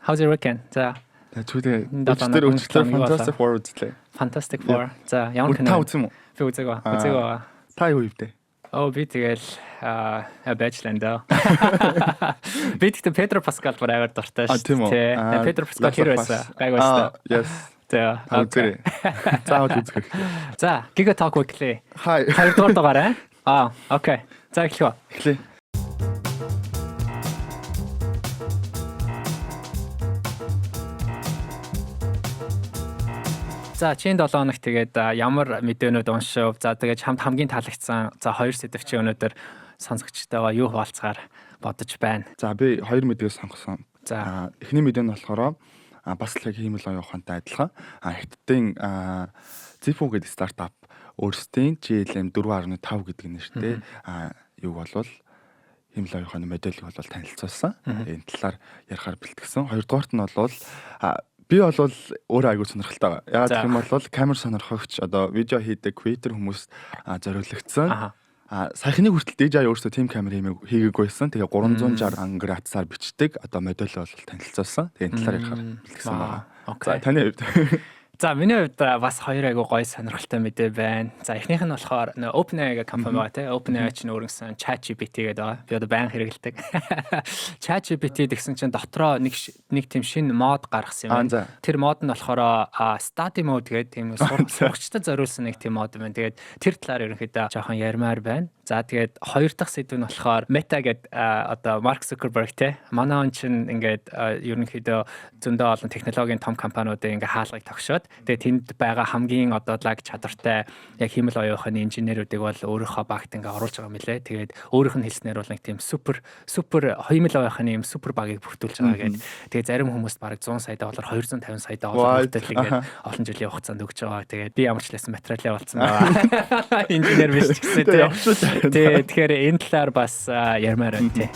How's your weekend? За. Зүгээр Fantastic Four үзлээ. Fantastic Four. За, ямар кино? Та үзсэн үү? Би үзээгүй. Та юу ивдэ? Би тэгэл Bachelor. Би тэгтээ Pedro Pascal барайгаар дуртай шүү дээ. Pedro Pascal хэр байсан? Гайг байсан. Yes. За. Окей. Заавал үзэх. За, Giga Talk Weekly. Hi. Хоёрдугаар дугаараа. Окей. За, эхлэе. За, чинь 7 хоног тэгээд ямар мэдээнүүд уншив. За, тэгээд хамгийн таалагдсан 2 сэдв чи өнөөдөр сонсогчтойгоо юу хуваалцахаар бодож байна. За, би 2 мэдээ сонгосон. За, эхний мэдээ нь болохоор бас л яг хиймэл оюухантай адилхан. Хятадын Zippo гэдэг стартап өөрсдийн GLM 4.5 гэдэг нь шүү дээ. Юу болвол хиймэл оюуханы модельийг бол танилцуулсан. Энэ талаар ярихаар бэлтгэсэн. Хоёрдугаарт нь бол би бол өөрөө аягүй сонирхолтой байгаа. Яагаад гэх юм бол камер сонирхогч одоо видео хийдэг creator хүмүүс зориулагдсан. Саяхны хүртэл DJI өөрсдөө team камер хийгээгүйсэн. Тэгээ 360 градусаар бичдэг одоо модель бол танилцуулсан. Тэгээ энэ талаар ярихаар бэлтгэсэн байгаа. За, таны хувьд за, миний хувьд бас 2 айгуу гоё сонирхолтой мэдээ байна. За, эхнийх нь болохоор OpenAI гэх компани байгаа тийм. OpenAI чинь өөрөнгөсөн ChatGPT гэдэг байгаа. Би одоо байнга хэрэглэдэг. ChatGPT гэсэн чинь дотроо нэг тийм шинэ мод гаргасан юм байна. Тэр мод нь болохоор study mode гэдэг тийм сурагчдад зориулсан нэг тийм мод байна. Тэгээд тэр талаар ерөнхийдөө жоохон ярмаар байна. За, тэгээд хоёр дахь сэдв нь болохоор Meta гэдэг одоо Mark Zuckerberg тийм. Манай он чинь ингээд ерөнхийдөө зөндөө олон технологийн том компаниудын ингээ хаалгыг тогшоод тэгээд тэнд байгаа хамгийн одоо лаг чадвартай яг хиймэл оюуханы инженерүүдийг бол өөрийнхөө багт ингээ оруулж байгаа мөлий. Тэгээд өөрийнх нь хэлснээр бол нэг тийм супер хиймэл оюуханы юм супер багийг бүртгүүлж байгаа гэдэг. Тэгээд зарим хүмүүст бараг 100 сая доллар 250 сая доллар хүртэл ингээ олон жилийн хугацаанд өгч байгаа. Тэгээд би ямар ч лсэн материалаа болсон байгаа. Инженер биш ч гэсэн тийм. Тэгэхээр энэ талаар бас ярмаар байна тий.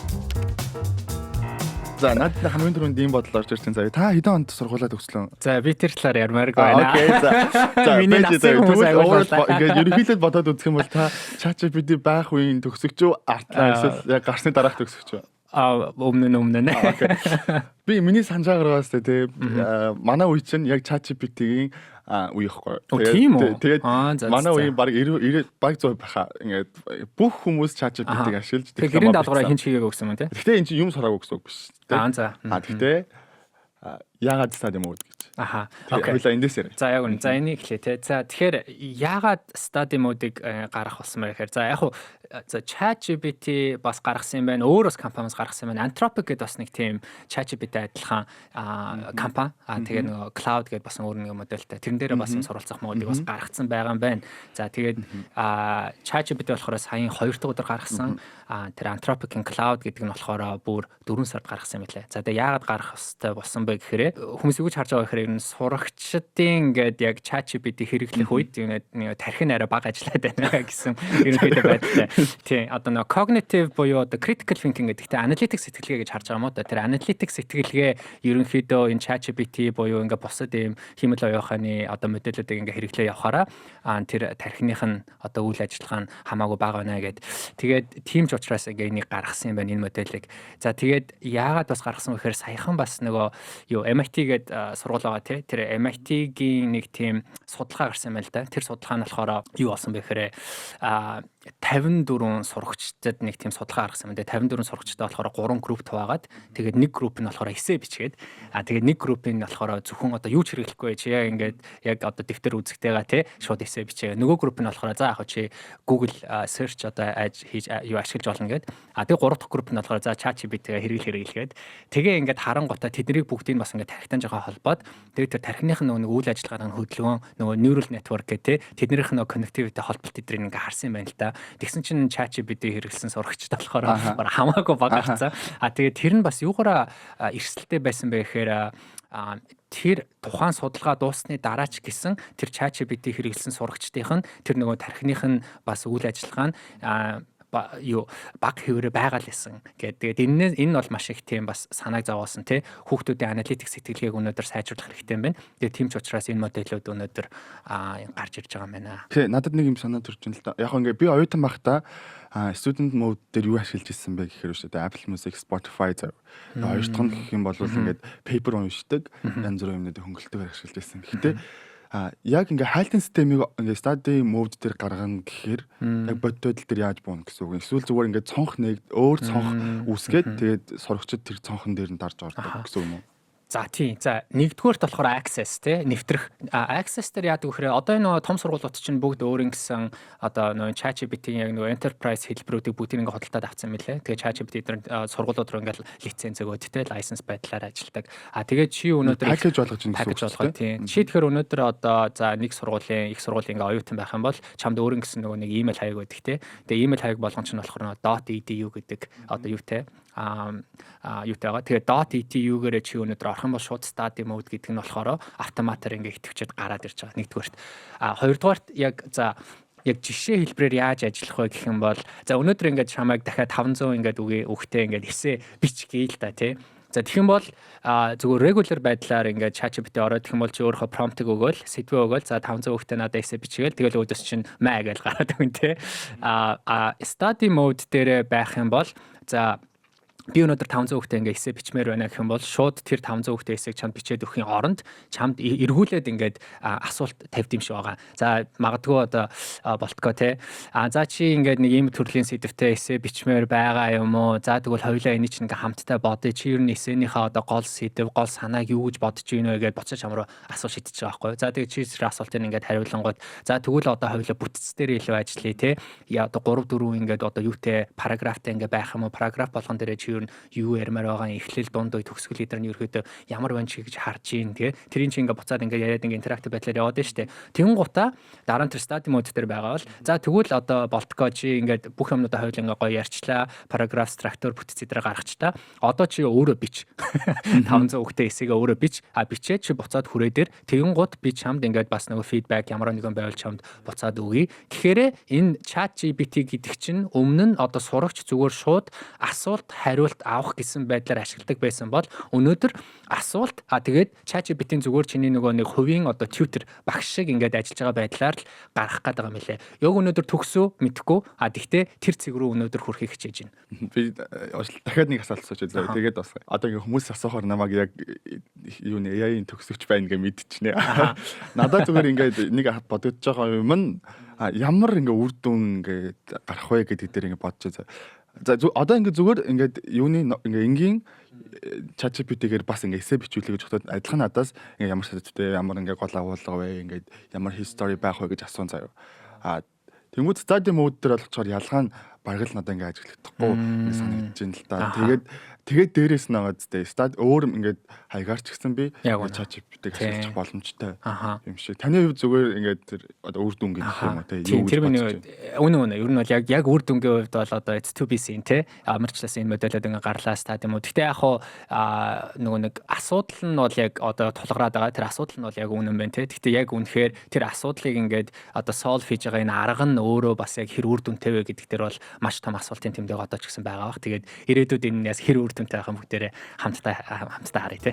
За, надад хамгийн түрүүнд ийм бодол орж ирсэн. За, та хэдэн онд сургуулаад төгслөө? За, би тэр талаар ярмааргүй байна. Окей, за. Миний насны хүмүүс ингээд ерөнхийдөө бодоод үзэх юм бол та ChatGPT байх үеийн төгсөгч үү? Артлаа эсвэл яг гарсны дараах төгсөгч үү? Өмнө. Би миний санджаагаагаас тий манай үе чинь яг ChatGPT-ийн үе ихгүй. Тэгээд манай үеийн баг 90 баг 100 байхаа ингээд бүх хүмүүс ChatGPT-г ашиглаж тэгээд 90 доллараар хин чигээг өгсөн юм тий. Гэхдээ энэ чинь юм сураагүй гэсэн үг биш. За. Гэхдээ яагаад study mode гэж. Окей. Хоёлаа эндээс ярь. За, яг үнэ. За, энийг хэлье те. За, тэгэхээр яагаад study mode-ыг гаргах болсон бэ гэхээр за яг ChatGPT бас гаргасан юм байна. Өөр бас компаниас гаргасан юм байна. Anthropic гэдэг бас нэг тийм ChatGPT адилхан компани. Тэгээд нөгөө Cloud гэдэг бас өөр нэг модельтэй. Тэрэн дээр бас юм суралцах модыг бас гаргацсан байгаа юм байна. За, тэгээд ChatGPT болохоор саяхан 2 дахь өдөр гаргасан. Тэр Anthropic-ийн Cloud гэдэг нь болохоор бүр 4 сард гаргасан юм лээ. За, тэгээд яагаад гаргах хэрэгтэй болсон бэ гэхээр хүмүүс юу гэж харж байгаа гэхээр энэ сурагчдын ингээд яг ChatGPT хэрэглэх үед нэг тархин арай бага ажиллаад байна гэсэн ерөнхийдөө байдалтай. Тийм, одоо нэг cognitive буюу одоо critical thinking гэдэгтэй analytics сэтгэлгээ гэж харж байгаа юм уу да. Тэр analytics сэтгэлгээ ерөнхийдөө энэ ChatGPT буюу ингээд бусад ийм хиймэл оюуханы одоо модельүүдийг ингээд хэрэглээ явахаараа тэр тархиных нь одоо үйл ажиллагаа нь хамаагүй бага байна гэд. Тэгээд тийм ч учраас ингээд энийг гаргасан юм байна энэ моделийг. За, тэгээд яагаад бас гаргасан вэ гэхээр саяхан бас нөгөө MIT гээд сургууль байгаа тий. Тэр MIT-гийн нэг тийм судалгаа гарсан юм байна л да. Тэр судалгаа нь болохоор юу болсон бэ гэхээр 54 сурагчдад нэг тийм судалгаа гаргасан юм. Тэгээ 54 сурагчдад болохоор 3 групп хуваагаад тэгээд нэг групп нь болохоор эссе бичгээд тэгээд нэг групп нь болохоор зөвхөн одоо юу ч хэрэглэхгүй чи яг ингээд яг одоо дэвтэр үзэхтэйгээ тий шууд эссе бичээ. Нөгөө групп нь болохоор за яг чи Google search одоо хийж юу ашиглаж болно гэдэг. Тэгээ 3 дахь групп нь болохоор за ChatGPT-гээ хэрэглээд тэгээ ингээд харангуйта тэднийг бүгдийг бас ингээд тархитан жоо холбоод тэгээд тэр тархиных нь нөгөө үйл ажиллагааны хөдөлгөөн нөгөө neural network гэх тий тэднийх нөгөө connectivity холболт эдрийг ингээд харсан юм байна л да. Тэгсэн чинь ChatGPT хэрэглэсэн сурагчдад болохоор хамаагүй бага гарцсан. Тэгээд тэр нь бас юугаараа эрсдэлтэй байсан бэ гэхээр тэр тухайн судалгаа дууссаны дараа ч гэсэн тэр ChatGPT хэрэглэсэн сурагчдын тэр нөгөө тархиных нь бас үйл ажиллагаа нь юу баг хэврээ байгаа л байсан гэдэг. Тэгээд энэ бол маш их тийм бас санааг зовоосон тий. Хүүхдүүдийн аналитик сэтгэлгээг өнөөдөр сайжруулах хэрэгтэй юм байна. Тэгээд тийм ч учраас энэ модельүүд өнөөдөр гарч ирж байгаа юм байна. Тэгээ надад нэг юм санаа төрж байна л да. Яг ингээ би оюутан байхдаа student mode дээр юу ашиглаж ирсэн бэ гэхээр шүү дээ. Apple Music, Spotify зэрэг. Хоёр дахь нь гэх юм бол ингээд paper уншдаг, янз бүрийн юмнууд хөнгөлөлтөөр ашиглаж ирсэн. Гэхдээ яг ингээ хайлтын системийг ингээ study mode дээр гаргана гэхээр яг бодитодл дээр яаж буuna гэсэн үг. Эсвэл зүгээр ингээ цонх нэг өөр цонх үүсгээд тэгээд сурагчид тэр цонхон дээр нь дарж ордог гэсэн үг юм уу? За тийм. За нэгдүгээрт болохоор access тий нэвтрэх access дээр яадаг вэхээр одоо энэ том сургуулиуд чинь бүгд өөр ингэсэн одоо нөө ChatGPT-ийн яг нөө enterprise хэлбэрүүдийг бүгдийг ингээ хөдөлтөд авсан мэлээ. Тэгээ ChatGPT дээр сургуулиуд руу ингээл лиценз өгөөд тий license байдлаар ажилладаг. Тэгээд чи өнөөдөр package болгож ийн гэсэн үг тийм. Чи тэгэхээр өнөөдөр одоо за нэг сургуулийн их сургуулийн ингээ оюутан байх юм бол чамд өөр ингэсэн нөгөө нэг email хаяг байдаг тий. Тэгээ email хаяг болгон ч нь болохоор .edu гэдэг одоо юутэй юутайгаа тэгээ .edu-гээрээ чи өнөөдөр орох юм бол шууд study mode гэдэг нь болохоор автоматар ингээ итгэвчэд гараад ирж байгаа нэгдүгээрт. Хоёрдугаарт яг за яг жишээ хэлбэрээр яаж ажиллах вэ гэх юм бол за өнөөдөр ингээд чамайг дахиад 500 ингээд үгтэй ингээд эсэ бич гээл да тий. За тэгэх юм бол зүгээр regular байдлаар ингээд ChatGPT ороод тэгэх юм бол чи өөрөө prompt-ыг өгөөл, сэдвээ өгөөл. За 500 үгтэй надад эсэ бичгээл тэгэл өөдөөс чинь маа гэж гараад өгөн тий. Study mode дээр байх юм бол за би өнөөдөр 500 үгтэй ингээ эсэ бичмээр байна гэх юм бол шууд тэр 500 үгтэй эсэг чамд бичээд өгөхийн оронд чамд эргүүлээд ингээд асуулт тавьд юм шиг байгаа. За магадгүй одоо болтгоо те. За чи ингээд нэг ийм төрлийн сэдвтэй эсэ бичмээр байгаа юм уу? За тэгвэл хоёулаа энийг чинь ингээ хамтдаа бодъё. Чи ер нь эсэнийхээ одоо гол сэдв, гол санааг юу гэж бодож байна вэ гэдээ буцаж чам руу асууж шийдэж байгаа байхгүй юу? За тэгээ чи тэр асуултыг ингээд хариулангууд за тэгвэл одоо хоёулаа бүтц дээр илүү ажиллая те. Я одоо 3 4 ингээд одоо юутэй параграфтай ингээ байх юм уу? Параграф болгон дээрээ чи юу ярмаар байгаа эхлэл дунд төгсгөл эдэр нь ерөөдөө ямар байна чи гэж харж ийн тэгээ тэрийн чи ингээ буцаад ингээ яриад ингээ интерактив байдлаар яваад штэ тэгэн гута дараа нь тэр study mode дээр байгаа бол за тэгвэл одоо болтгоо чи ингээ бүх юмнуудаа хоёул ингээ гоё ярьчлаа параграф структур бүтц эдэр гаргачлаа одоо чи өөрөө бич 500 үгтэй эсэгээ өөрөө бич бичээд чи буцаад хүрээ дээр тэгэн гут би чамд ингээ бас нөгөө фидбек ямар нэгэн байвал чамд буцаад өгье гэхээр энэ ChatGPT гэдэг чинь өмнө нь одоо сурагч зүгээр шууд асуулт хариулт авах гэсэн байдлаар ашигладаг байсан бол өнөөдөр асуулт тэгээд ChatGPT-ийн зүгээр чиний нөгөө нэг хувийн одоо tutor багш шиг ингээд ажиллаж байгаа байдлаар л гаргах гээд байгаа юм лээ. Яг өнөөдөр төгсөө мэдхгүй тэгтээ тэр цэг рүү өнөөдөр хүрэхийг хичээж байна. Би дахиад нэг асуулт асууж байлаа. Тэгээд бас одоо ингээ хүмүүс асуухаар намайг яг юу нэ AI-ийн төгсөгч байна гэж мэдчихнэ. Надад зүгээр ингээд нэг бодож байгаа юм нь ямар ингээ үр дүн ингээ гарах вэ гэдэг дээр ингээ бодож байгаа. За одоо ингээ зүгээр ингээд юуны ингээ энгийн ChatGPT-гээр бас ингээ эсэ бичүүлээ гэж бодоод адилхан надаас ингээ ямар сэдвтэй ямар ингээ гол агуулга вэ ингээд ямар history байх вэ гэж асуун заяа. Тэнгүүд study mode дээр болохоор ялгаа нь бараг л надад ингээ ажиглахдаггүй санагдаж байна л да. Тэгээд дээрээс нь байгаа зү study өөр ингээд хаягаар ч гэсэн би ChatGPT-г ашиглах боломжтой юм шиг. Таны хувьд зүгээр ингээд тэр одоо үр дүн гэх юм уу те юу тэр миний үнэ ер нь бол яг үр дүнгийн хувьд бол одоо it's to be seen те амарчлаас энэ модельд ингээ гарлаа study mode. Гэтэ яг хуу нөгөө нэг асуудал нь бол яг одоо тулгараад байгаа. Тэр асуудал нь бол яг үнэн байна те. Гэтэ яг үнэхээр тэр асуудлыг ингээд одоо solve хийж байгаа энэ арга нь өөрөө бас яг хэр үр дүнтэй вэ гэдэг дээр бол маш том асуултын тэмдэг одоо ч гэсэн байгаа бах. Тэгээд ирээдүйд энэс хэр үр дүнтэй байх юм бүгдээрээ хамтдаа харъя те.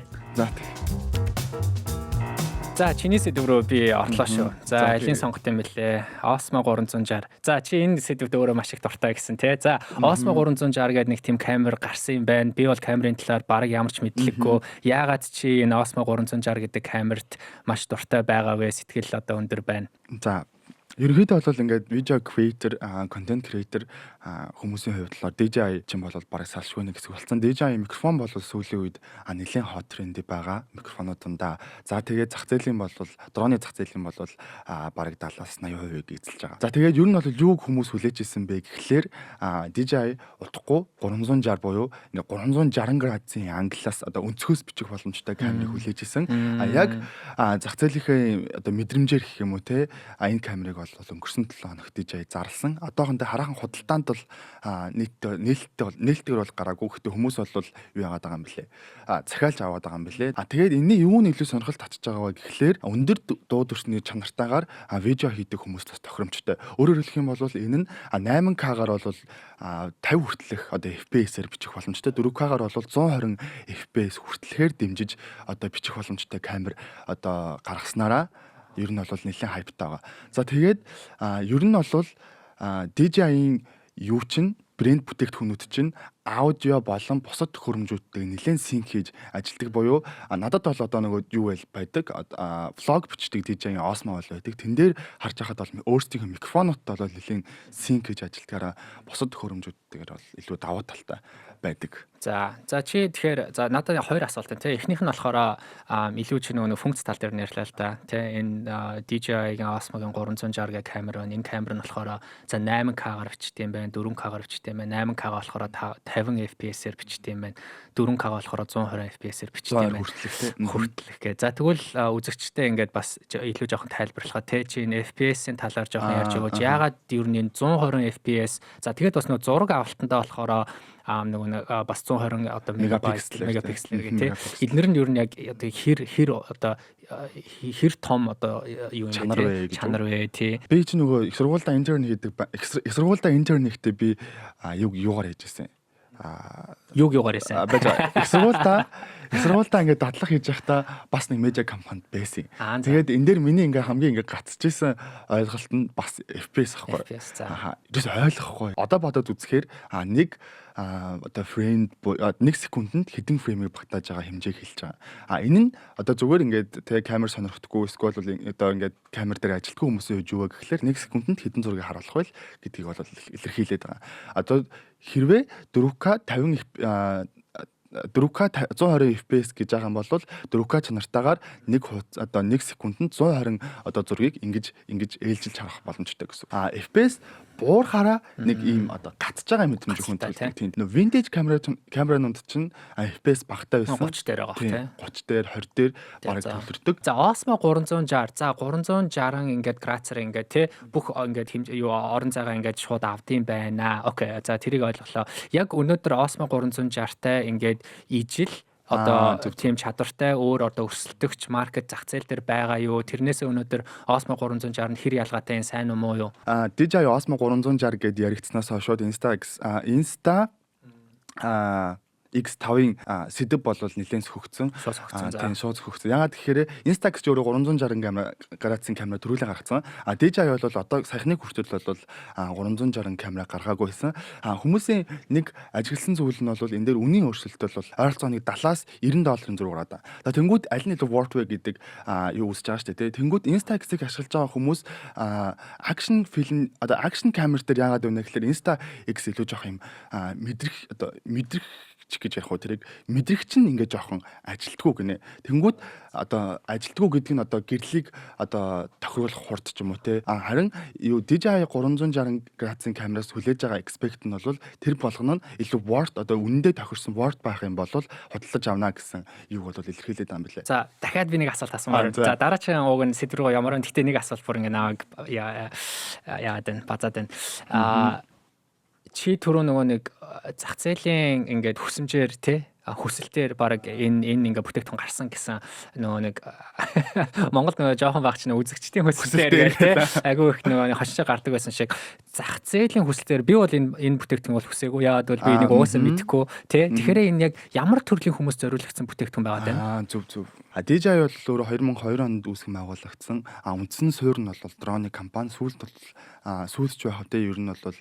За чиний сэдв рүү би орлоо шүү. За элийн сонгот юм бэлээ. Osmo 360. За чи энэ сэдвд өөрөө маш их дуртай гэсэн тий. За Osmo 360 гэдэг нэг тийм камер гарсан юм байна. Би бол камерын талаар бараг ямар ч мэдлэггүй. Яагаад чи энэ Osmo 360 гэдэг камерт маш дуртай байгаа вэ? Сэтгэл одоо өндөр байна. За ерөнхийдөө бол ингээд видео creator, content creator хүмүүсийн хувьд л DJI ч юм бол бараг салшгүй нэг хэсэг болсон. DJI микрофон бол сүүлийн үед нэлээд hot trend байгаа микрофонуудаа. За тэгээд зах зээлийн бол дроны зах зээлийн бол бараг 70-80% эзэлж байгаа. За тэгээд ер нь бол юу хүмүүс хүлээж ирсэн бэ гэхлээр DJI утгагүй 360 буюу 360 градусын ангиллаас одоо өнцгөөс бичих боломжтой камерыг хүлээж ирсэн. Яг зах зээлийнхээ одоо мэдрэмжээр гэх юм уу те энэ камерыг бол өнгөрсөн 7 хоног DJI зарласан. Одоохондоо хараахан худалдаанд бол нээлттэйгээр бол гараагүй. Гэхдээ хүмүүс бол юу яагаад байгаа юм бэлээ. Захиалж аваад байгаа юм бэлээ. Тэгээд энэний юу нь илүү сонирхолт татчих байгаа вэ гэхлээр өндөр дуу түвшний чанартаагаар видео хийдэг хүмүүс бас тохиромжтой. Өөрөөр хэлэх юм бол энэ нь 8K-гаар бол 50 хүртэлх одоо FPS-ээр бичих боломжтой. 4K-гаар бол 120 FPS хүртэлхээр дэмжиж одоо бичих боломжтой камер одоо гаргаснараа ер нь бол нэлээд хайптай байгаа. За тэгээд ер нь бол DJI-ийн юу чинь брэнд бүтээгдэхүүнүүд чинь аудио болон бусад төхөөрөмжүүдтэй нэлээд синк хийж ажилтдаг буюу надад бол одоо нэг юу вэ байдаг влог бичдэг DJI Osmo бол байдаг. Тэн дээр харж байхад бол өөрсдийнхөө микрофонуудтай бол нэлээд синк хийж ажилтгаараа бусад төхөөрөмжүүдтэйгээр бол илүү давуу талтай байдаг. За чи тэгэхээр за надад хоёр асуулт байна тий. Эхнийх нь болохоор илүү чи нөгөө функц тал дээр нэрлээ л да. Тий энэ DJI-гийн Osmo-гийн 360 гэх камер байна. Энэ камер нь болохоор за 8K-гаар бичдэг юм байна, 4K-гаар бичдэг юм байна. 8K болохоор 50 FPS-ээр бичдэг юм байна. 4K болохоор 120 FPS-ээр бичдэг юм байна. Хүртэлх гэ. За тэгвэл үзэгчтэй ингээд бас илүү жоохон тайлбарлахаа тий чи энэ FPS-ийн талаар жоохон ярьж өгөөч. Яагаад ер нь 120 FPS за тэгээд бас нөгөө зураг авалтандаа болохоор нөгөө бас 120 одоо мегапиксел гэх тий. Эднэр нь ер нь яг одоо хэр одоо хэр том одоо юу юм бэ? Чанар вэ тий. Би ч нөгөө их сургуультай интерн хийдэг. Их сургуультай интерн хийхдээ би юугаар хийж байсан. Юугаар хийсэн. Их сургуультай ингээд дадлах хийж байхдаа бас нэг медиа компанид байсан. Тэгээд энэ дээр миний ингээд хамгийн ингээд гацчихсан ойлголт нь бас FPS ахгүй. Ерөөс ойлгохгүй. Одоо бодоод үзэхээр нэг одоо фрейм 1 секундэд хэдэн фреймийг багтааж байгаа хэмжээг хэлж байгаа. Энэ нь одоо зүгээр ингээд тэг камер сонирхдаггүй эсвэл одоо ингээд камер дээр ажилтгүй хүмүүсийн үе юу вэ гэхлээр 1 секундэд хэдэн зургийг харуулах вэ гэдгийг бол илэрхийлээд байгаа. Одоо хэрвээ 4K 120 FPS гэж байгаа юм бол 4K чанартаагаар одоо 1 секундэд 120 одоо зургийг ингэж ээлжилж харах боломжтой гэсэн. FPS буурахаараа нэг ийм одоо гатж байгаа мэдрэмж өгөх тийм. Нөө vintage камеранууд чинь FPS багтаа байсан. 30 дээр байгаа тийм. 30 дээр 20 дээр бараг төлөрдөг. За Osmo 360. За 360 ингээд грацер ингээд тий бүх ингээд орон зайгаа ингээд шууд авдсан байна. Окей. За тэрийг ойлголоо. Яг өнөөдөр Osmo 360-тай ингээд ижил одоо тийм чадвартай өөр одоо өрсөлдөгч маркет зах зээл дээр байгаа юу? Тэрнээсээ өнөөдөр Osmo 360 нь хэр ялгаатай энэ сайн уу муу юу? DJI Osmo 360 гэдээ яригдсанаас хойш Insta X5-ын сэдэв болвол нэлээд сөхөгцсөн. Тийм шууд сөхөгцсөн. Ягаад гэхээр Instax ч өөрөө 360 градусын камера төрүүлээ гаргацсан. DJI бол одоо саяхныг хүртэл бол 360 камера гаргаагүй байсан. Хүмүүсийн нэг ажигласан зүйл нь бол энэ дээр үнийн өөрчлөлт бол ойролцоогоо $70-аас $90 зураг гараад. Тэнгүүд аль нь илүү worth вэ гэдэг юу үсэж байгаа шүү дээ. Тэнгүүд Instax-ыг ашиглаж байгаа хүмүүс акшн фильм одоо акшн камер дээр яагаад вэ гэхээр Insta-X илүү жоох юм мэдрэх гэж ярих уу тэрийг мэдрэгч нь ингээд жоохон ажилтгүй гинэ. Тэнгүүд одоо ажилтгүй гэдэг нь одоо гэрлийг одоо тохируулах хурд ч юм уу те. Харин DJI 360 градусын камераас хүлээж байгаа expect нь бол тэр болгоно нь илүү worth одоо үнэндээ тохирсон worth байх юм бол худалдаж авна гэсэн юу бол илэрхийлээд байгаа юм билээ. За дахиад би нэг асуулт асуумаар. За дараагийн уг нь сэдв рүү ямар нэгтэй нэг асуулт бүр ингээд наваг яагаад вэ? Базаад байна. Чи түрүү нөгөө нэг зах зээлийн ингээд хүсэмжээр тий хүсэлтээр баг энэ ингээ бүтээгдэхүүн гарсан гэсэн нөгөө нэг Монгол нөгөө жоохон багч нэг үзэгчдийн хүсэлтээр тий айгүй их нөгөө хошиж гардаг байсан шиг зах зээлийн хүсэлтээр би бол энэ бүтээгдэхүүн бол хүсээгүй яагаад бол би нэг уусаа мэдэхгүй тий тэгэхээр энэ яг ямар төрлийн хүмүүс зориулагдсан бүтээгдэхүүн байгаад байна. Зөв. DJI бол өөрөө 2002 онд үүсгэн байгуулагдсан. Үндсэн суурь нь бол дроны компани сүүлч байхад ер нь бол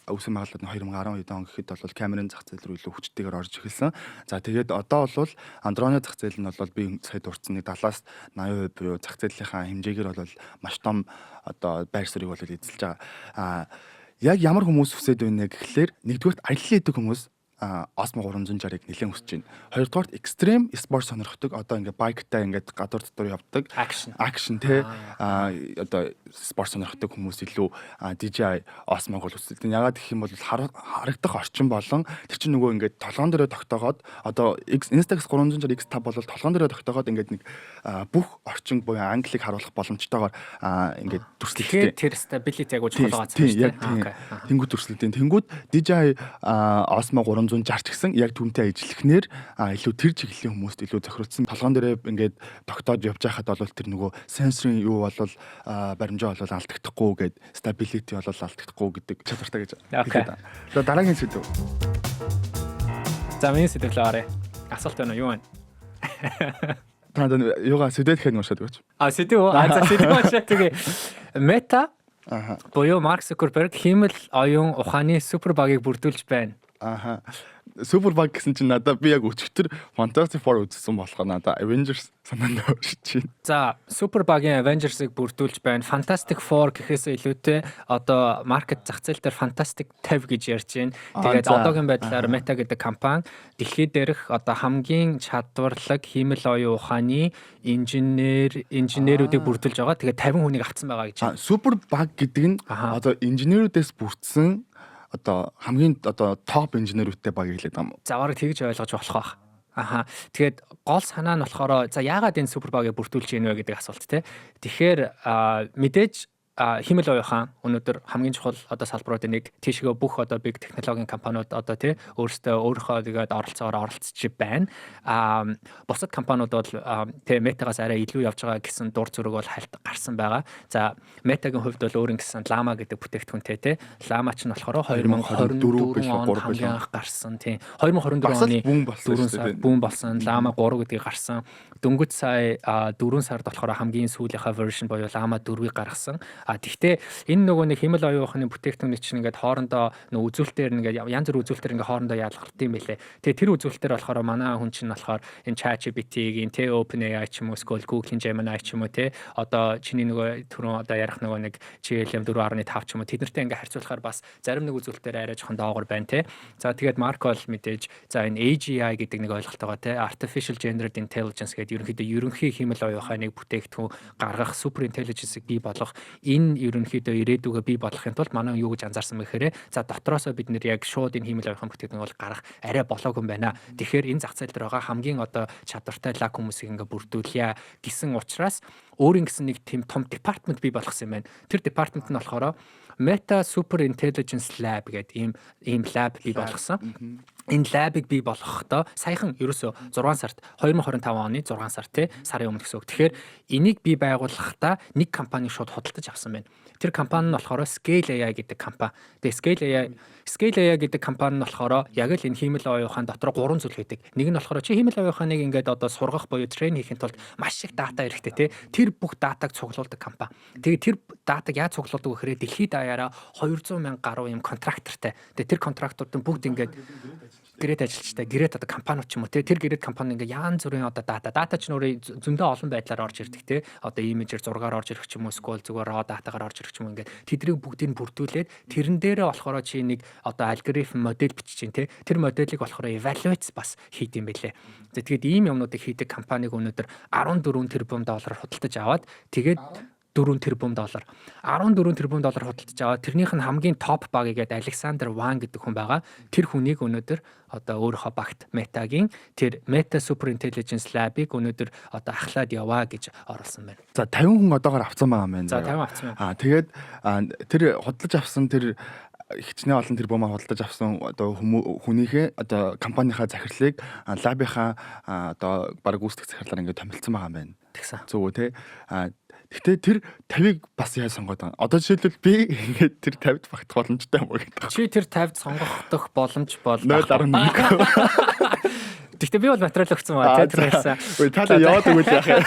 үүсгэн байгууллагад 2012 он гэхэд бол камерын зах зээл рүү илүү хүчтэйгээр орж эхэлсэн. За тэгээд одоо бол дроны зах зээл нь бол би сая дурдсан 70-аас 80% буюу зах зээлийнхаа хэмжээгээр бол маш том одоо байр суурийг бол эзэлж байгаа. Яг ямар хүмүүс хүсэж байна гэхлээр нэгдүгээр аялал хийдэг хүмүүс Osmo 360-ыг нэлээд өсөж байна. Хоёрдугаарт extreme sport сонирхдаг. Одоо ингээд байктай ингээд гадуур дотор явдаг. Action те одоо спорт сонирхдаг хүмүүс илүү DJI Osmo-г бол үздэг. Ягаад гэх юм бол харагдах орчин болон тэр чинь нөгөө ингээд толгоон дээрээ тогтоогоод одоо Instax 360 X5 бол толгоон дээрээ тогтоогоод ингээд нэг бүх орчин буюу англиг харуулах боломжтойгоор ингээд дүрслэлтэй. Тэр stability яг чухал байгаа юм. Тэнгүүд дүрслэлтэй. Тэнгүүд DJI Osmo 360 ч гэсэн яг түүнтэй ажиллахнаар илүү тэр чиглэлийн хүмүүст илүү зохиролцсон. Толгоон дээрээ ингээд тогтоож явж байхад бол тэр нөгөө сенсорын юу бол баримжаа бол алдагдахгүй гээд stability бол алдагдахгүй гэдэг чадвартай гэж. За дараагийн сэдв. За миний сэдвлээ арай. Асуулт байна уу? Юу байна? Танд юугаа сэдвэд хэн уншаад өгөөч. Сэдв. За сэдв уншаа тэгээ. Meta буюу Марк Зукерберг хиймэл оюун ухааны супер багийг бүрдүүлж байна. Супер баг гэсэн чинь надад би яг өчигдөр Fantastic Four үзсэн болохоор надад Avengers санаанд оршиж байна. За, супер багийн Avengers-ыг бүрдүүлж байна. Fantastic Four гэхээс илүүтэй одоо маркет зах зээл дээр Fantastic 50 гэж ярьж байна. Тэгээд одоогийн байдлаар Meta гэдэг компани дэлхийд дээрх одоо хамгийн чадварлаг хиймэл оюун ухааны инженерүүдийг бүрдүүлж байгаа. Тэгээд 50 хүнийг авсан байгаа гэж. Супер баг гэдэг нь одоо инженерүүдээс бүрдсэн одоо хамгийн одоо топ инженерүүдтэй баг хэлээд байгаа юм. За бараг тэгж ойлгож болох байх. Тэгээд гол санаа нь болохоор за яагаад энэ супер багийг бүрдүүлж ийнэ вэ гэдэг асуулт те. Тэгэхээр мэдээж хиймэл оюун ухаан өнөөдөр хамгийн чухал одоо салбаруудын нэг тийшээ бүх одоо big технологийн компаниуд одоо тий өөрийнхөө тэгээд оролцож байна. Бусад компаниуд бол тий Meta-гаас арай илүү явж байгаа гэсэн дур зүрэг бол гарсан байгаа. За Meta-гийн хувьд бол өөр ингэсэн Llama гэдэг бүтээгдэхүүнтэй тий. Llama ч нь болохоор 2024 онд хамгийн анх гарсан тий. 2024 оны 4 сард бүүн болсон Llama 3 гэдгийг гарсан. Дөнгөж сая 4 сард болохоор хамгийн сүүлийнхаа version буюу Llama 4-ийг гаргасан. Тэгвэл энэ нөгөө нэг хиймэл оюун ухааны бүтээгдэхүүн чинь ингээд хоорондоо нөгөө үзүүлэлтээр ингээд янз бүр үзүүлэлтээр ингээд хоорондоо ялгардаг юм байлээ. Тэгээ тэр үзүүлэлтээр болохоор манай хүн чинь болохоор энэ ChatGPT-гийн тэ OpenAI ч юм уу эсвэл Google-ийн Gemini ч юм уу те одоо чиний нөгөө түрүүн одоо ярих нөгөө нэг GLM 4.5 ч юм уу тэднэртэй ингээд харьцуулахаар бас зарим нэг үзүүлэлтээр арай жоохон доогор байна те. За тэгээд Mark бол мэдээж за энэ AGI гэдэг нэг ойлголтойгоо те Artificial General Intelligence гэдэг ерөнхий хиймэл оюун ухааныг бүтээгдэхүүн гаргах super intelligence-ийг бий болгох энэ ерөнхийдөө ирээдүгөө бий болгохын тулд манай юу гэж анзаарсан мэхээр за дотроосоо бид нэр яг шууд энэ хиймэл оюун ухааны бүтээгдэхүүн бол гарах арай болоогүй юм байна. Тэгэхээр энэ зах зээл дээр байгаа хамгийн одоо чадвартай лаг хүмүүсийг ингээ бүрдүүлье гэсэн учраас өөрийн гэсэн нэг тийм том департамент бий болгосон юм байна. Тэр департамент нь болохоор Meta Super Intelligence Lab гэдэг ийм лаб бий болгосон. Энэ лабыг бий болгохдоо саяхан ерөөсөө 6 сард 2025 оны 6 сар тий сарын өмнө гэсэн үг. Тэгэхээр энийг бий байгуулахдаа нэг компани шууд худалдаж авсан байна. Тэр компани нь болохоор Scale AI гэдэг компани. Тэгээ Scale AI гэдэг компани нь болохоор яг л энэ хиймэл оюун ухаан дотор 3 зүйл хийдэг. Нэг нь болохоор чи хиймэл оюун ухааныг ингээд одоо сургах буюу трейн хийхин тулд маш их дата хэрэгтэй тий. Тэр бүх датаг цуглуулдаг компани. Тэгээ тэр датаг яаж цуглуулдаг вэ гэхээр дэлхийд даяараа 200 мянга гаруй юм контрактортай. Тэгээ тэр контракторууд бүгд ингээд гэрээд ажилчтай гэрээд одоо компаниуд ч юм уу те тэр гэрээд компани ингээ янз бүрийн одоо дата ч нөрөө зөндөө олон байдлаар орж ирдэг те одоо имижээр зургаар орж ирэх ч юм уу эсвэл зүгээр raw датагаар орж ирэх ч юм уу ингээ тэдрийг бүгдийг бүрдүүлээд тэрэн дээрээ болохоор чи нэг одоо алгоритм модель бичиж чинь те тэр моделийг болохоор evaluate бас хийдэм байлээ. Тэгээд ийм юмнуудыг хийдэг компаниг өнөөдөр 14 тэрбум доллараар худалдаж аваад тэгээд 4 тэрбум доллар 14 тэрбум доллар худалдаж аваад тэрнийх нь хамгийн топ баг игээд Александр Ван гэдэг хүн байгаа. Тэр хүнийг өнөөдөр одоо өөрийнхөө багт Meta-гийн тэр Meta Super Intelligence Lab-ыг өнөөдөр одоо ахлаад яваа гэж оруулсан байна. За 50 хүн одоогоор авсан байгаа юм байна. За 50 авсан байна. Тэгээд тэр худалдаж авсан тэр хичнээн олон тэрбумаа худалдаж авсан одоо хүнийхээ одоо компанийнхаа захирлыг лабийнхаа одоо баг гүйцэтгэх захирлаар ингээд томилсон байгаа юм байна. Тэгсэн. Зүг үү те. Гэхдээ тэр 50-ыг бас яаж сонгоод байгаа. Одоо жишээлбэл би ингээд тэр 50-д багтах боломжтой юм уу гэдэг. Чи тэр 50-д сонгох боломж бол 0.1. Гэхдээ би бол материал өгсөн байгаа тийм тэрээс. Ой та яваад өгвөл яах юм.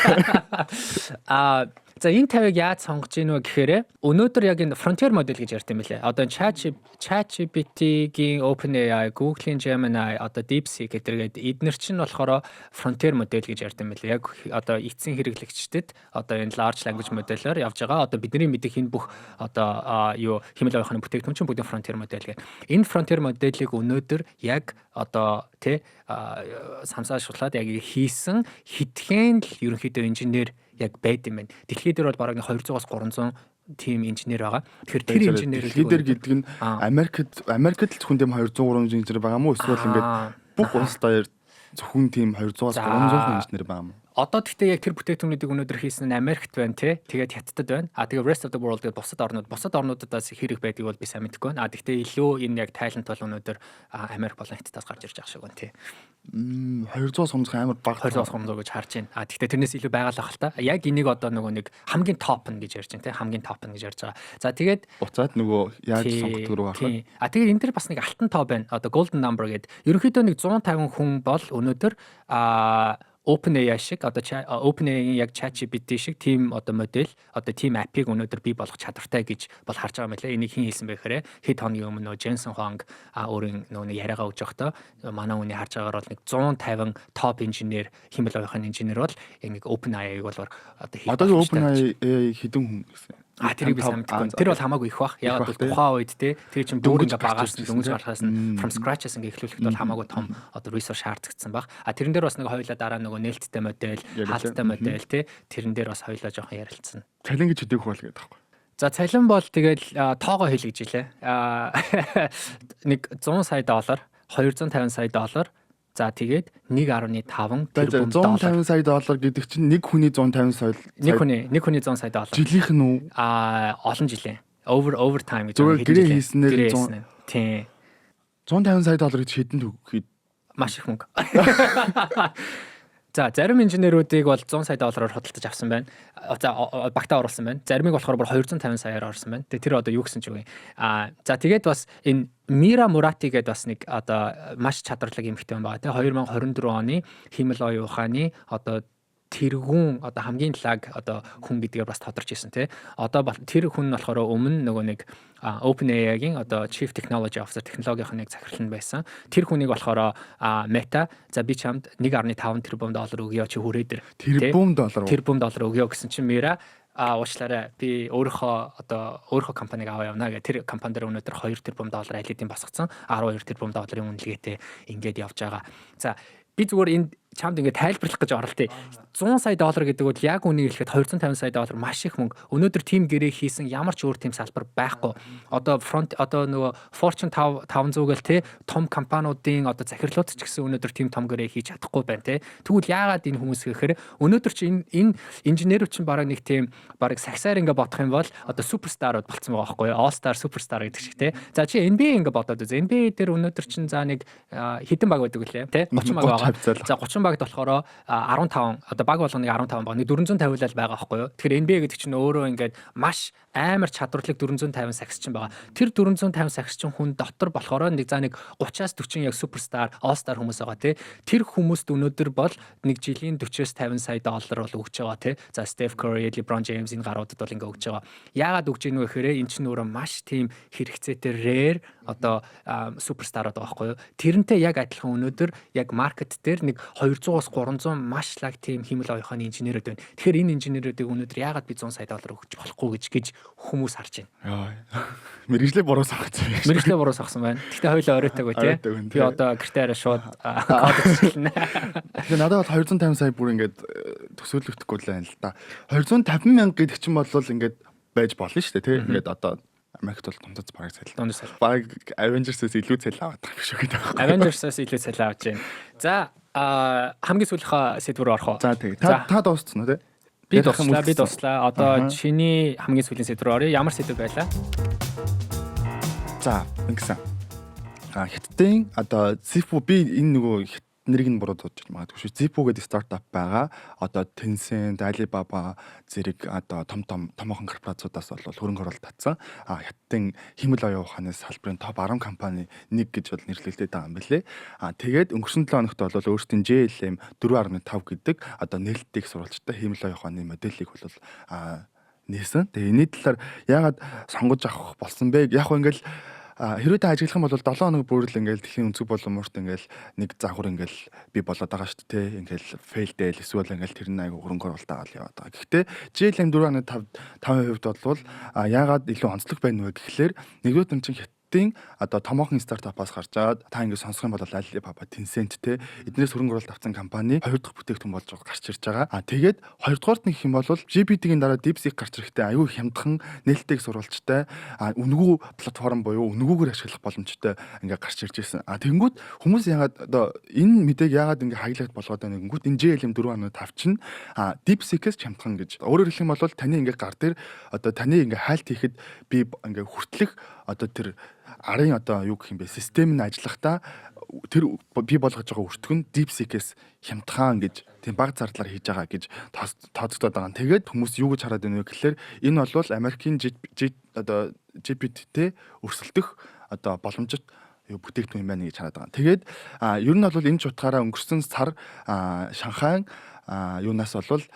За энэ 50-ыг яаж сонгож ийн вэ гэхээр өнөөдөр яг энэ frontier модель гэж ярьд юм билээ. Одоо ChatGPT-гийн OpenAI, Google-ийн Gemini, одоо DeepSeek гэдэргээд эднэр чинь болохоор frontier модель гэж ярьд юм билээ. Яг одоо эцсийн хэрэглэгчдэд одоо энэ large language моделлоор явж байгаа. Одоо бидний мэдих энэ бүх одоо юу хэмэл оюухны бүтээгдэхүүн чинь бүгд frontier модель гэх. Энэ frontier моделийг өнөөдөр яг одоо самсаа шулаад яг хийсэн хитгэн л ерөнхийдөө инженер яг байд юм байна. Дэлхийд дээр бол бараг 200-аас 300 тим инженер байгаа. Тэгэхээр тэр инженер лидер гэдэг нь Америкт л зөвхөн тийм 200 300 инженер байгаа мó эсвэл ингээд бүх улс даяар зөвхөн тийм 200-аас 300 инженер байгаа мó. Одоо гэхдээ яг тэр бүтээгдэхүүнүүдийг өнөөдөр хийсэн нь Америкт байна тий. Тэгээд Хятадд байна. Тэгээ rest of the world гэдэг бусад орнуудаас хэрэг байдгийг бол би сайн мэдэхгүй байна. Гэхдээ илүү энэ яг тайлант бол өнөөдөр Америк болон Хятадаас гарч ирж байгаа шиг байна тий. 200-аас 300 амар бага 200-аас 300 гэж харж байна. Гэхдээ тэрнээс илүү байгаа л ахал та. Яг энийг одоо нөгөө нэг хамгийн топ нь гэж ярьж байна тий. Хамгийн топ нь гэж ярьж байгаа. За тэгээд буцаад нөгөө яаж сонгодог руу гарах вэ? Тэгээд энэ дэр бас нэг алтан тоо байна. Одоо golden number гэдэг. Ерөнхийдөө нэг 150 хүн бол өнөөдөр OpenAI шиг одоо OpenAI-ийн яг ChatGPT шиг team одоо модель одоо team app-ыг өнөөдөр бий болгох чадвартай гэж бол харж байгаа юм лээ. Энийг хэн хийсэн бэ гэхээр хэд хоногийн өмнө Jensen Huang өөрийн нөгөө яриагаа өгж байхдаа манай хүний харж байгаагаар бол нэг 150 топ инженер хэмэл оюухын инженер бол яг нэг OpenAI-ыг бол одоо OpenAI хэдэн хүн гэсэн. Тэрийг би сайн мэдгүй. Тэр бол хамаагүй их бах. Яг бол тухайн үед те тэр чинь бүр ингээ багаас нь дөнгөж гарахаас нь from scratch-аас ингээ эхлүүлэхэд бол хамаагүй том одоо resource шаардагдсан баг. Тэрэн дээр бас нэг хоёулаа дараа нөгөө нээлттэй модель, хаалттай модель те тэрэн дээр бас хоёулаа жоохон ярилцсан. Цалин гэж хэдэг хөл гэдэг байхгүй. За цалин бол тэгэл тоогоо хэл гэж илээ. Нэг 100 сая доллар, 250 сая доллар. За тэгээд 1.5 тэрбум доллар. 150 сая доллар гэдэг чинь нэг хүний 150 сая. Нэг хүний 100 сая доллар. Жилийнх нь үү? Олон жилийн. Over time гэж гэрээ хийснээр 100. Тийм. 150 сая доллар гэж хэдэн төгөд маш их мөнгө. За зарим инженерүүдийг бол 100 сая доллараар худалдаж авсан байна. За багтаа оруулсан байна. Заримыг болохоор бүр 250 саяар орсон байна. Тэгээ тэр одоо юу гэсэн ч үгүй. За тэгээд бас энэ Мира Мурати гэдэг бас нэг одоо маш чадварлаг эмэгтэй хүн байгаа. Тэгээ 2024 оны химэл оюун ухааны одоо тэргүүн одоо хамгийн лаг одоо хүн гэдгээр бас тодорч ирсэн тий. Одоо тэр хүн нь болохоор өмнө нөгөө нэг OpenAI-гийн одоо Chief Technology Officer технологийн нэг захирал нь байсан. Тэр хүнийг болохоор Meta за би чамд 1.5 тэрбум доллар өгье чи хүрээ дээр. Тэрбум доллар өгье гэсэн чинь Mira уучлаарай би өөрийнхөө компаниг аваа явна гэх тэр компани дээр өнөөдөр 2 тэрбум доллар алидын босгоцсон 12 тэрбум долларын үнэлгээтэй ингээд явж байгаа. За би зүгээр энэ чамд ингээд тайлбарлах гэж оролтыг 100 сая доллар гэдэг бол яг үнийг хэлэхэд 250 сая доллар маш их мөнгө. Өнөөдөр тим гэрээ хийсэн ямар ч өөр тим салбар байхгүй. Одоо нөгөө Fortune 500 гэл те том компаниудын одоо захирлууд ч гэсэн өнөөдөр тим том гэрээ хийж чадахгүй байна те. Тэгвэл яагаад энэ хүмүүс гэхээр өнөөдөр чи энэ инженерүүд чинь бараг нэг тим бараг сагсаар ингээд бодох юм бол одоо суперстарууд болцсон байгаа байхгүй юу? All Star суперстар гэдэг шиг те. За чи NBA ингээд бодоод үз. NBA дээр өнөөдөр чинь за нэг хэдэн баг байдаг үлээ те 30 баг байгаа. За 30 багт болохоор 15 одоо баг болгоныг 15 баг нэг 450 л байгаа байхгүй юу. Тэгэхээр NBA гэдэг чинь өөрөө ингээд маш амар чадварлаг 450 сагсчин байгаа. Тэр 450 сагсчин хүн дотор болохоор нэг за нэг 30-аас 40 яг суперстар, all star хүмүүс байгаа тий. Тэр хүмүүст өнөөдөр бол нэг жилийн 40-с 50 сая доллар бол өгч байгаа тий. За Steph Curry, LeBron James энэ гаруудад бол ингээд өгч байгаа. Яагаад өгч ийнү гэхээр эн чинь өөрөө маш тийм хэрэгцээтэй rare одоо суперстарууд байгаа байхгүй юу. Тэрнтэй яг адилхан өнөөдөр яг маркет дээр нэг 200-аас 300 маш лаг тийм химэл оюуханы инженерүүд байна. Тэгэхээр энэ инженерүүдийг өнөөдөр яагаад би 100 сая доллар өгч болохгүй гэж хүмүүс харж байна. Мэргэжлээ буруу сонгосон. Мэргэжлээ буруу сонгосон байна. Гэхдээ хоёул оройтойгоо тий. Би одоо гэртээ арай шууд код хийлнэ. Тэгэхээр надад бол 250 сая бүр ингээд төсөөлөгдөхгүй л байна л да. 250 мянга гэдэг чинь бол ингээд байж болно шүү дээ тий. Ингээд одоо Америкт бол дундад бараг цалин. Бараг Avengers-ээс илүү цалин аваад байгаа биш үү гэдэг байна. Avengers-ээс илүү цалин авч байна. За хамгийн сүүлийнхаа сэдв рүү орох уу? За тэгээ. Та дууссан уу тий? Би дуслаа. Одоо чиний хамгийн сүүлийн сэдв рүү оръё. Ямар сэдв байлаа? За, ингэсэн. Хятадын одоо Zippo би энэ нөгөө нэрийг нь буруу дуудаж магадгүй шүү. Zippo гэдэг стартап байгаа. Одоо Tencent, Alibaba зэрэг одоо томоохон корпорациудаас бол хөрөнгө оруулалт татсан. Хятадын химэл оюун ухааны салбарын топ 10 компани нэг гэж бол нэрлэгдээд байгаа юм билэ. Тэгээд өнгөрсөн 7 хоногт бол өөрсдийн JLM 4.5 гэдэг одоо нээлттэй их сурвалжтай химэл оюун ухааны модельийг бол нээсэн. Тэгээ энэний талаар яагаад сонгож авах болсон бэ? Яг хөө ингээл хэрвээ та ажиглах юм бол 7 хоног бүрэл ингээл дэлхийн өнцөг боломжт ингээл нэг загвар ингээл би болоод байгаа шүү дээ. Ингээл фейлдэл эсвэл ингээл тэр нь айгу хөрөнгө оруулалт аваад яваад байгаа. Гэхдээ JLM 4.5% бол яагаад илүү онцлог байна вэ гэхлээр нэгдүгээр нь чинь одоо томоохон стартапаас гарч аваад та ингэ сонсох юм бол Alibaba, Tencent те эднээс хөрөнгө оруулалт авсан компани хоёр дахь бүтээгдэхүүн болж гарч ирж байгаа. Тэгээд хоёрдугаарт нэг юм бол GPT-ийн дараа DeepSeek гарч ирэхдээ аюу хямдхан нээлттэй сурвалжтай үнгүү платформ буюу үнгүүгээр ашиглах боломжтой ингээ гарч ирж ирсэн. Тэгэнгүүт хүмүүс яагаад одоо энэ мэдээг яагаад ингээ хайлаад болгоод байна гэнгүүт энэ JLM 4.5 чинь DeepSeek-ээс хямдхан гэж. Өөрөөр хэлэх юм бол таны ингээ гар дээр одоо таны ингээ хайлт хийхэд би ингээ хүртлэх одоо тэр арын одоо юу гэх юм бэ систем нь ажиллахдаа тэр би болгож байгаа өртгөн DeepSeek-ээс хямдхан гэж тийм баг зардлаар хийж байгаа гэж тооцогдоод байгаа. Тэгээд хүмүүс юу гэж хараад байна вэ гэхээр энэ бол Америкийн одоо GPT-тэй өрсөлдөх одоо боломжит бүтээгдэхүүн юм байна гэж хараад байгаа. Тэгээд ер нь бол энэ ч утгаараа өнгөрсөн сар Шанхай юунаас бол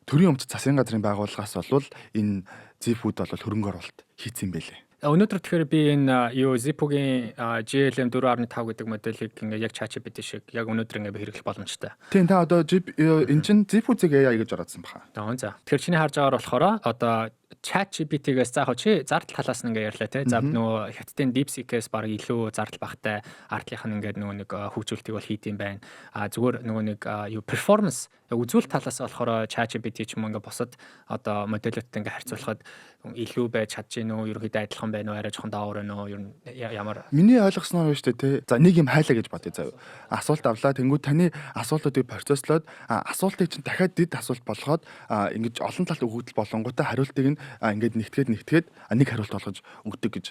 төрийн өмчит засгийн газрын байгууллагаас бол энэ Zipfood бол хөрөнгө оруулалт хийсэн юм байлээ. Өнөөдөр тэгэхээр би энэ Zippo-гийн JLM 4.5 гэдэг моделийг ингээ яг ChatGPT шиг яг өнөөдөр ингээ хэрэглэх боломжтой. Тийм та одоо энэ чинь Zippo-зэг AI гэж ороод баха. За. Тэгэхээр чиний харж байгаагаар болохоор одоо ChatGPT-гээс заах чи зардал талаас нь ингээ ярьлаа те. За нөгөө хятадын DeepSeek-ээс баг илүү зардал багтай ардлынх нь ингээ нөгөө нэг хөгжүүлэлтийг бол хийд юм байна. Зүгээр нөгөө нэг performance үзүүлэлт талаас болохоор ChatGPT ч юм ингээ бусад одоо модельүүдтэй ингээ харьцуулахад илүү байж чадж гин үү ерөөхдөө адилхан байна уу арай жоохон даавар байна уу ер нь ямар миний ойлгосноор байна шүү дээ те. За нэг юм хайлаа гэж бодъё заяа. Асуулт авлаа тэнгуү таны асуултуудыг процесслоод асуултыг чинь дахиад дэд асуулт болгоод ингэж олон талт өгөгдөл болонгуудаа хариултыг нь ингээд нэгтгээд нэг хариулт болгож өгдөг гэж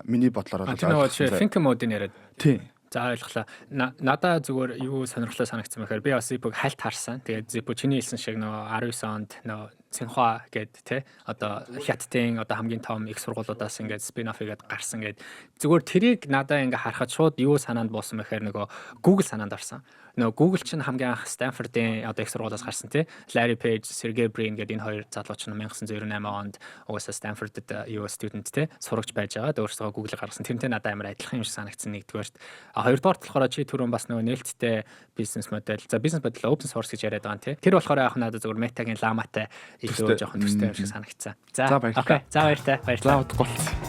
миний бодлоор ойлгосон. Think mode-ийг яриад. Тийм. За ойлголоо. Надаа зүгээр юу сонирхолтой санагдсан бэхээр би бас Zippo-г хальт харсан. Тэгээд Zippo чиний хэлсэн шиг нөө 19 онд нөө Цинхуа гэд те одоо хятадын одоо хамгийн том их сургуулиудаас ингээд спин-офф хийгээд гарсан гэд зүгээр тэрийг надаа ингээ харахад шууд юу санаанд буусан бэхээр нөгөө Google санаанд орсон. Нөгөө Google чинь хамгийн анх Stanford-ийн одоо их сургуулиас гарсан те Larry Page, Sergey Brin гэдэг энэ хоёр залууч нь 1998 онд угаасаа Stanford-д юу студент те сурагч байж байгаа. Өөрсдөө Google-ыг гаргасан. Тэрнтэй надаа амар адилхан юм шиг санагдсан нэгдүгээрт. Хоёрдугаарт болохоор чи түрүүн бас нөгөө нээлттэй бизнес модель. За бизнес модель open source гэж яриад байгаа юм те. Тэр болохоор яг надад зүгээр Meta-гийн ламатай илүү жоохон төстэй юм шиг санагдсан. За окей. За баяртай. Баярлалаа.